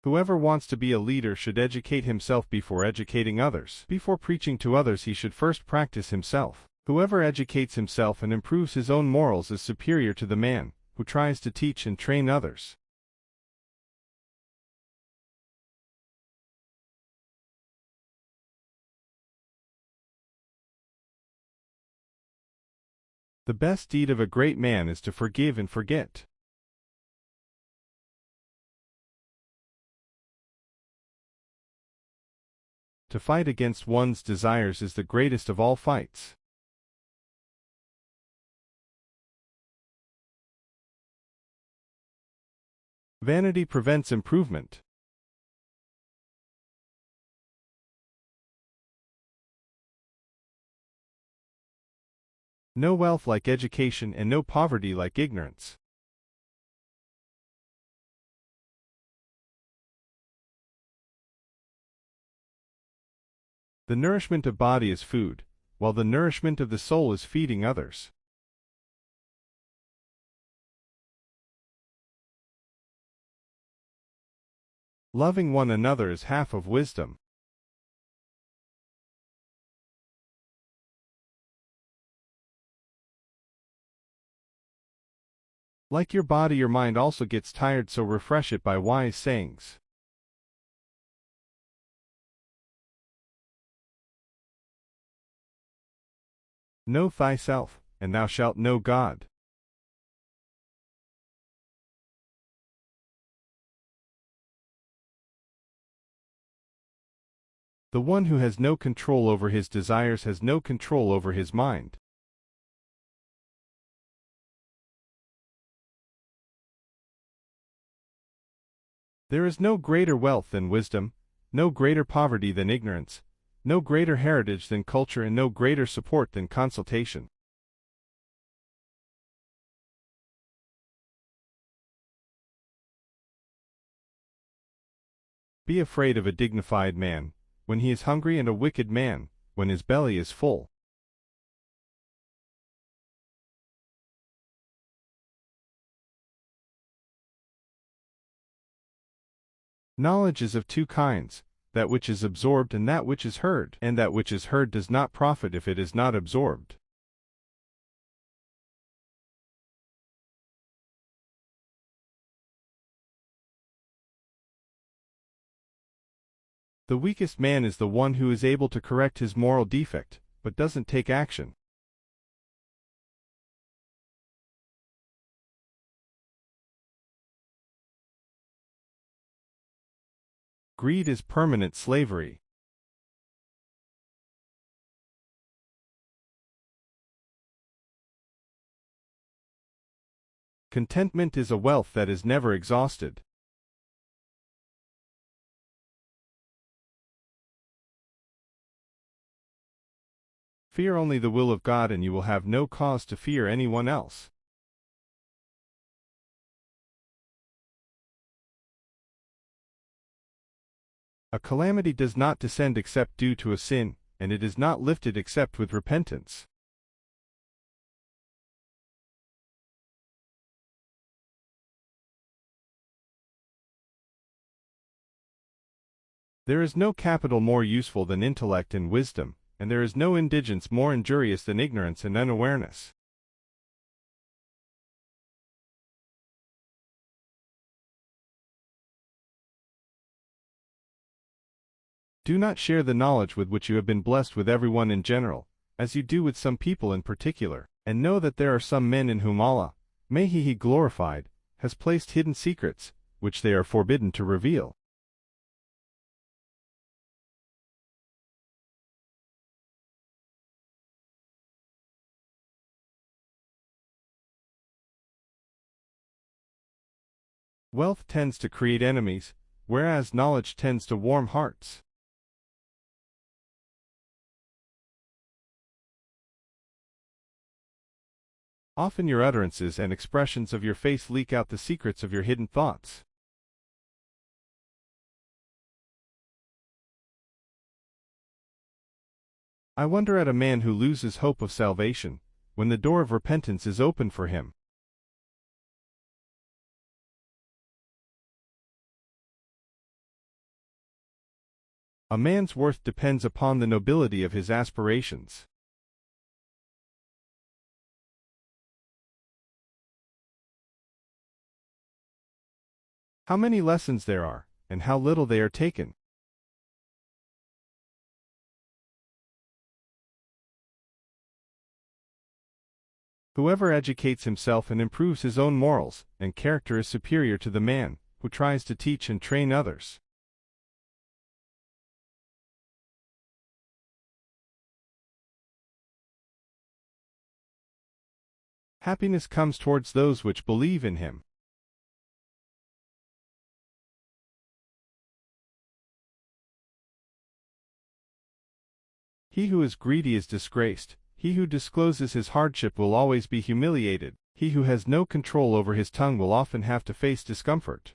Whoever wants to be a leader should educate himself before educating others. Before preaching to others, he should first practice himself. Whoever educates himself and improves his own morals is superior to the man who tries to teach and train others. The best deed of a great man is to forgive and forget. To fight against one's desires is the greatest of all fights. Vanity prevents improvement. No wealth like education and no poverty like ignorance. The nourishment of body is food, while the nourishment of the soul is feeding others. Loving one another is half of wisdom. Like your body, your mind also gets tired, so refresh it by wise sayings. Know thyself, and thou shalt know God. The one who has no control over his desires has no control over his mind. There is no greater wealth than wisdom, no greater poverty than ignorance, no greater heritage than culture, and no greater support than consultation. Be afraid of a dignified man when he is hungry, and a wicked man when his belly is full. Knowledge is of two kinds, that which is absorbed and that which is heard, and that which is heard does not profit if it is not absorbed. The weakest man is the one who is able to correct his moral defect, but doesn't take action. Greed is permanent slavery. Contentment is a wealth that is never exhausted. Fear only the will of God, and you will have no cause to fear anyone else. A calamity does not descend except due to a sin, and it is not lifted except with repentance. There is no capital more useful than intellect and wisdom, and there is no indigence more injurious than ignorance and unawareness. Do not share the knowledge with which you have been blessed with everyone in general, as you do with some people in particular, and know that there are some men in whom Allah, may He be glorified, has placed hidden secrets, which they are forbidden to reveal. Wealth tends to create enemies, whereas knowledge tends to warm hearts. Often your utterances and expressions of your face leak out the secrets of your hidden thoughts. I wonder at a man who loses hope of salvation, when the door of repentance is open for him. A man's worth depends upon the nobility of his aspirations. How many lessons there are, and how little they are taken. Whoever educates himself and improves his own morals and character is superior to the man who tries to teach and train others. Happiness comes towards those which believe in him. He who is greedy is disgraced. He who discloses his hardship will always be humiliated. He who has no control over his tongue will often have to face discomfort.